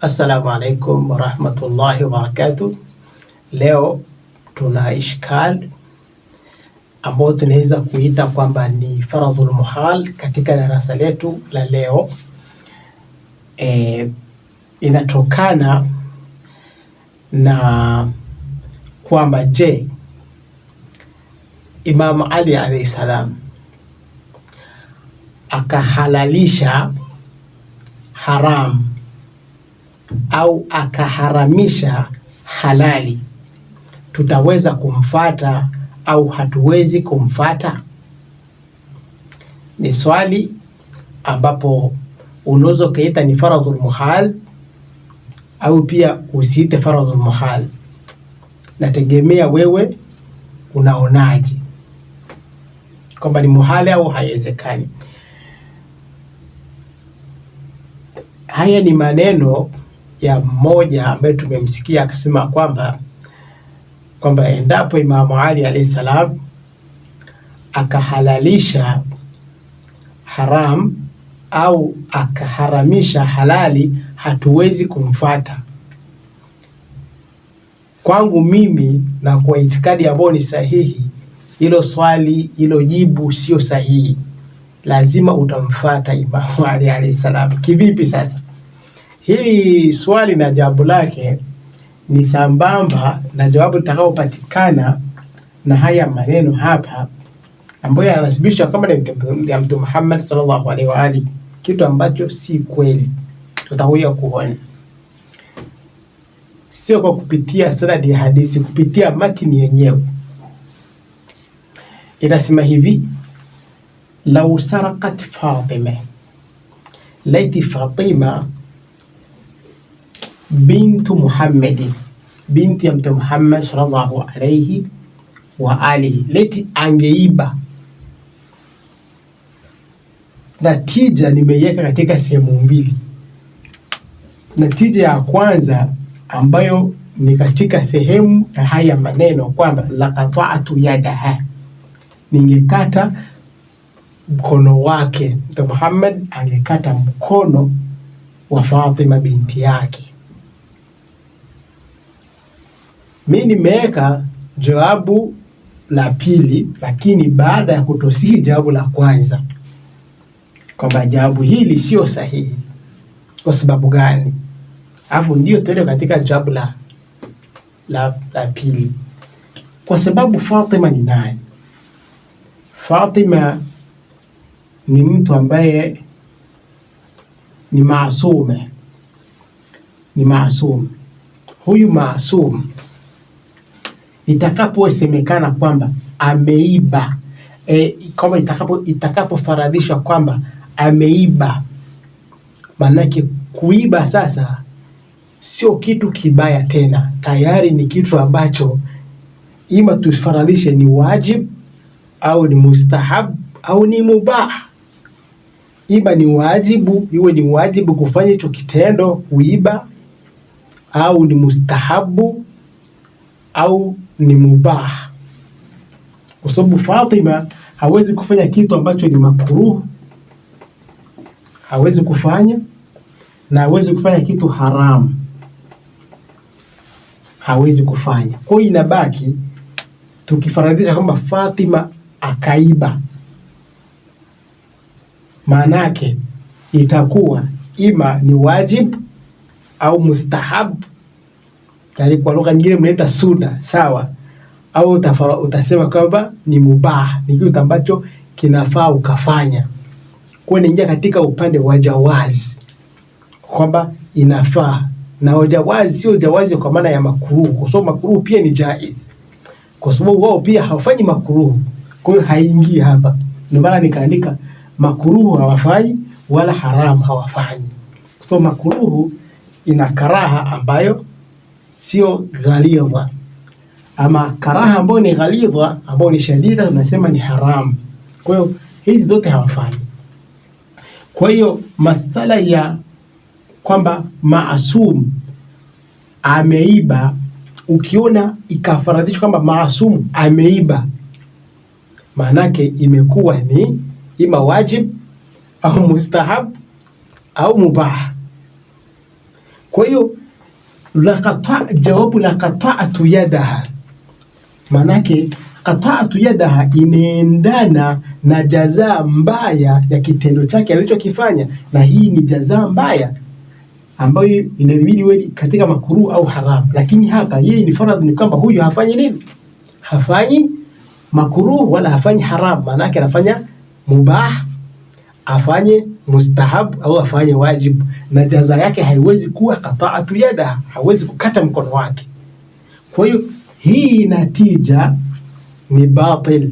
Assalamu alaikum warahmatullahi wabarakatuh. Leo tuna ishkal ambao tunaweza kuita kwamba ni faradhul muhal katika darasa letu la leo. Inatokana na kwamba je, Imam Ali alayhi salam akahalalisha haram au akaharamisha halali, tutaweza kumfata au hatuwezi kumfata? Ni swali ambapo unaweza ukaita ni faradhul muhal au pia usiite faradhul muhal. Nategemea wewe unaonaje kwamba ni muhali au haiwezekani. Haya ni maneno ya mmoja ambaye tumemsikia akasema kwamba endapo Imamu Ali alayhi salam akahalalisha haram au akaharamisha halali, hatuwezi kumfata. Kwangu mimi na kwa itikadi ambayo ni sahihi, hilo swali, hilo jibu sio sahihi. Lazima utamfata Imamu Ali alayhi salam. Kivipi sasa? Hili swali na jawabu lake ni sambamba na jawabu litakayopatikana na haya maneno hapa ambayo yanasibishwa kama ni ya Mtume Muhammad sallallahu alaihi wa alihi, kitu ambacho si kweli. Tutakuja kuona sio kwa kupitia sanadi ya hadithi, kupitia matini yenyewe. Inasema hivi: lau sarakat Fatima, laiti Fatima bintu Muhammadi, binti ya Mtume Muhammad sallallahu alayhi wa alihi, leti angeiba. Natija nimeiweka katika sehemu mbili. Natija ya kwanza ambayo ni katika sehemu ya haya maneno kwamba laqata'tu yadaha, ningekata mkono wake. Mtume Muhammad angekata mkono wa Fatima binti yake. Mimi nimeweka jawabu la pili, lakini baada ya kutosihi jawabu la kwanza kwamba jawabu hili sio sahihi. Kwa sababu gani? Alafu ndio tuende katika jawabu la pili. Kwa sababu Fatima ni nani? Fatima ni mtu ambaye ni maasume, ni maasum. Huyu maasum itakaposemekana kwamba ameiba, kama itakapofaradhishwa kwamba ameiba, manake kuiba sasa sio kitu kibaya tena, tayari ni kitu ambacho ima tufaradhishe ni wajib au ni mustahab au ni mubah. Ima ni wajibu, iwe ni wajibu kufanya hicho kitendo kuiba, au ni mustahabu au ni mubah. Kwa sababu Fatima hawezi kufanya kitu ambacho ni makruh, hawezi kufanya, na hawezi kufanya kitu haramu, hawezi kufanya. Kwa hiyo inabaki tukifaradhisha kwamba Fatima akaiba, maanake itakuwa ima ni wajib au mustahab, yani kwa lugha nyingine mnaita sunna, sawa, au utasema kwamba ni mubah, ni kitu ambacho kinafaa ukafanya. Kwa hiyo ingia katika upande wa jawazi kwamba inafaa, na jawazi sio jawazi kwa maana ya makruh, kwa sababu makruh pia ni jaiz, kwa sababu wao pia hawafanyi makruh. Kwa hiyo haingii hapa, ndio maana nikaandika makruh hawafai wala haram hawafanyi. Kwa sababu makruh ina karaha ambayo sio ghalidha, ama karaha ambayo ni ghalidha, ambayo ni shadida, tunasema ni haram. Kwa hiyo hizi zote hawafanyi. Kwa hiyo masala ya kwamba maasum ameiba, ukiona ikafaradhishwa kwamba maasum ameiba, maanake imekuwa ni ima wajib au mustahab au mubah. Kwa hiyo jawabu la qata'tu yadaha, manake qata'tu yadaha inaendana na jazaa mbaya ya kitendo chake alichokifanya, na hii ni jazaa mbaya ambayo inabidi iwe katika makruh au haram. Lakini hapa yeye ni faradhi, ni kwamba huyu hafanyi nini? Hafanyi makruh wala hafanyi haram, manake anafanya mubah, afanye mustahab au afanye wajib, na jaza yake haiwezi kuwa qata'atu yada, hawezi kukata mkono wake. Kwa hiyo hii natija ni batil.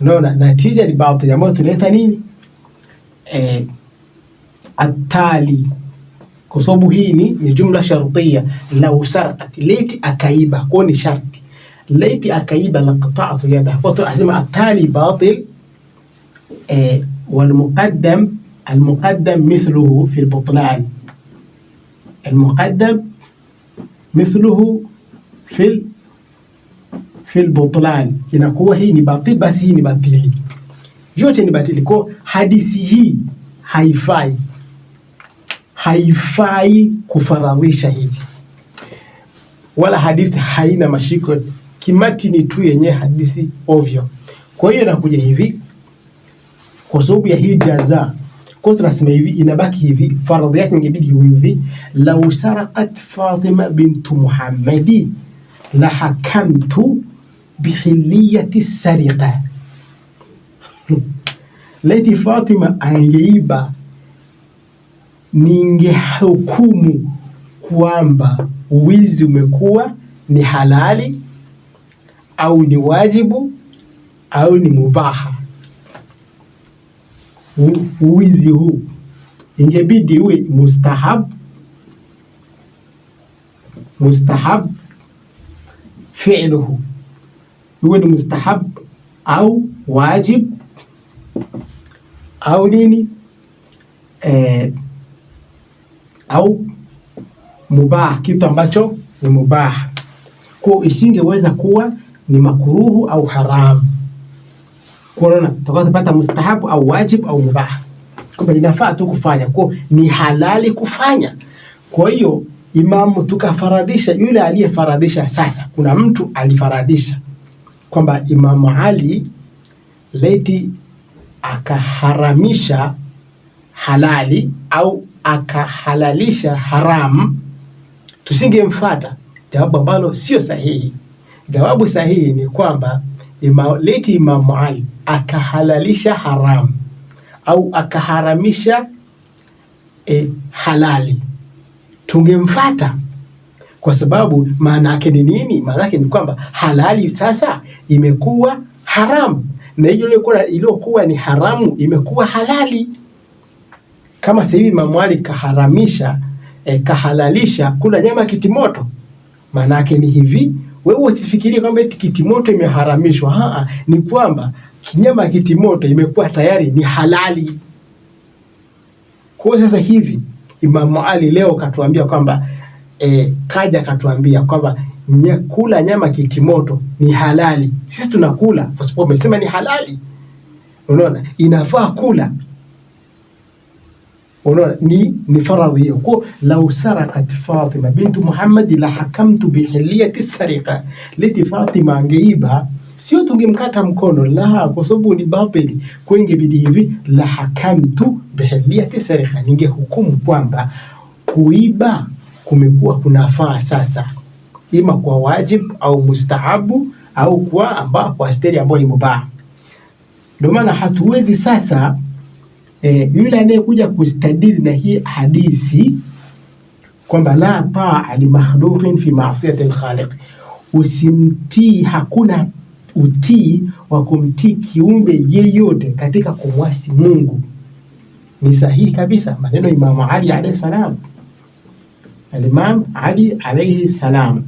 Unaona, natija ni batil ambayo tuleta nini? Atali, kwa sababu hii ni jumla shartiya. Lau sarqat, laiti akaiba, kwa ni sharti, laiti akaiba la qata'tu yada. Kwa hiyo asema atali batil. والمقدم مثله في البطلان، المقدم مثله في البطلان. Inakuwa hii ni batili, basi hii ni batili, vyote ni batili. Kwa hadithi hii haifai kufaradhisha hivi, wala hadithi haina mashiko, kimatini tu yenye hadithi ovyo. Kwa hiyo inakuja hivi kwa sababu ya hii jaza. Kwa tunasema hivi, inabaki hivi, faradhi yake ingebidi hivi: lau saraqat Fatima bintu Muhammadi la hakamtu bihilliyati sariqa. Laiti Fatima angeiba, ningehukumu kwamba uwizi umekuwa ni halali au ni wajibu au ni mubaha. Uwizi huu ingebidi uwe mustahab fi'luhu, uwe ni mustahab au wajib au nini, au mubah, kitu ambacho ni mubah. Kwa isingeweza kuwa ni makruhu au haramu. Kuona tukapata mustahabu au wajib au mubah, kwamba inafaa tu kufanya, kwa ni halali kufanya. Kwa hiyo imamu tukafaradhisha, yule aliyefaradhisha. Sasa kuna mtu alifaradhisha kwamba Imamu Ali leti akaharamisha halali au akahalalisha haram, tusingemfuata, jawabu ambalo sio sahihi. Jawabu sahihi ni kwamba leti Imamu Ali akahalalisha haram au akaharamisha halali, tungemfuata, kwa sababu maana yake ni nini? Maana yake ni kwamba halali sasa imekuwa haram, na hiyo iliyokuwa ni haramu imekuwa halali. Kama sasa hivi Imamu Ali kaharamisha kahalalisha kula nyama kitimoto, maana yake ni hivi, wewe usifikirie kwamba kitimoto imeharamishwa. Ni kwamba kinyama kitimoto imekuwa tayari ni halali. Kwa sasa hivi Imamu Ali leo katuambia kwamba kaja katuambia kwamba kula nyama kitimoto ni halali. Sisi tunakula kwa sababu amesema ni halali. Unaona, inafaa kula. Unaona, ni faradhi hiyo. Kwa lau saraqat Fatima bintu Muhammad la hakamtu bihilliyati sariqa, leti Fatima angeiba, sio tungemkata mkono, la, kwa sababu ni batili. Kwa ingebidi hivi, la hakamtu bihilliyati sariqa, ningehukumu kwamba kuiba kumekuwa kunafaa sasa, ima kwa wajib au mustahabu au kwa steri ambayo ni mubah. Ndio maana hatuwezi sasa yule anayekuja kustadili na hii hadithi kwamba la taa li makhluqin fi ma'siyati al-khaliq, usimtii, hakuna utii wa kumtii kiumbe yeyote katika kumwasi Mungu, ni sahihi kabisa maneno Imam Ali alayhi salam. Al-Imam Ali alayhi salam,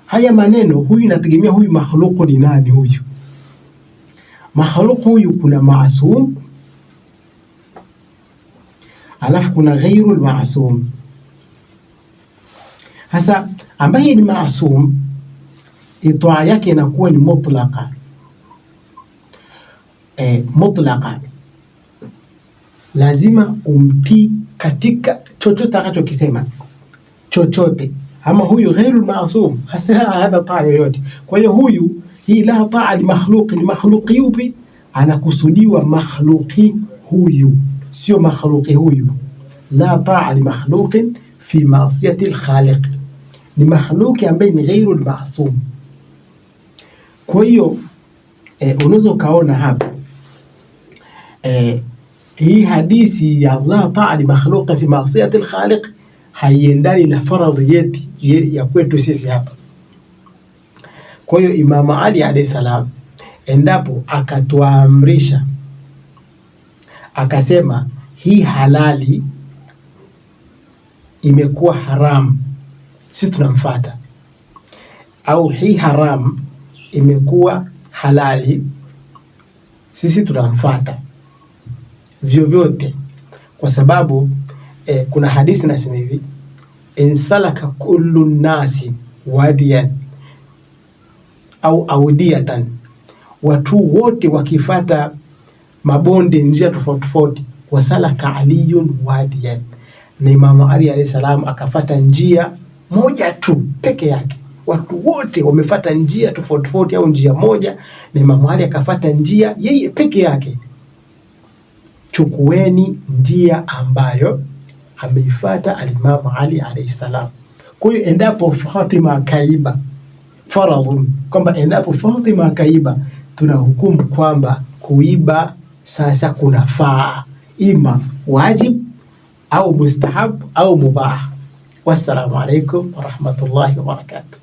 haya maneno, huyu inategemea huyu makhluq ni nani. Huyu makhluq huyu, kuna maasum alafu kuna ghairu al-maasum. Hasa ambaye ni maasum, itaa yake inakuwa ni mutlaqa. Mutlaqa lazima umtii katika chochote akachokisema chochote, ama huyu ghairu maasum, hana taa yoyote. Kwa hiyo huyu, hii la taa li makhluqi, ni makhluqi yupi? Anakusudiwa makhluqi huyu, sio makhluqi huyu. La taa li makhluqin fi maasiyati al-khaliq, ni makhluqi ambaye ni ghairu maasum. Kwa hiyo unaweza ukaona hapa hii hadithi ya la taa li makhluqin fi maasiyati al-khaliq haiendani na faradhi yetu ya kwetu sisi hapa. Kwa hiyo Imam Ali alayhi salam endapo akatuamrisha akasema hii halali imekuwa haram, sisi tunamfuata, au hii haram imekuwa halali, sisi tunamfuata vyovyote, kwa sababu kuna hadithi nasema hivi, insalaka kullu nasi wadiyan au audiyatan, watu wote wakifata mabonde, njia tofauti tofauti, wasalaka aliyun wadiyan, na Imam Ali alayhi salam akafata njia moja tu peke yake. Watu wote wamefata njia tofauti tofauti au njia moja, na Imam Ali akafata njia yeye peke yake. Chukueni njia ambayo ameifata al-Imam Ali alayhi salam. Kwa hiyo endapo Fatima kaiba faradhun, kwamba endapo Fatima kaiba, tunahukumu kwamba kuiba sasa kunafaa, ima wajib au mustahab au mubah. Wassalamu alaikum wa rahmatullahi wa barakatuh.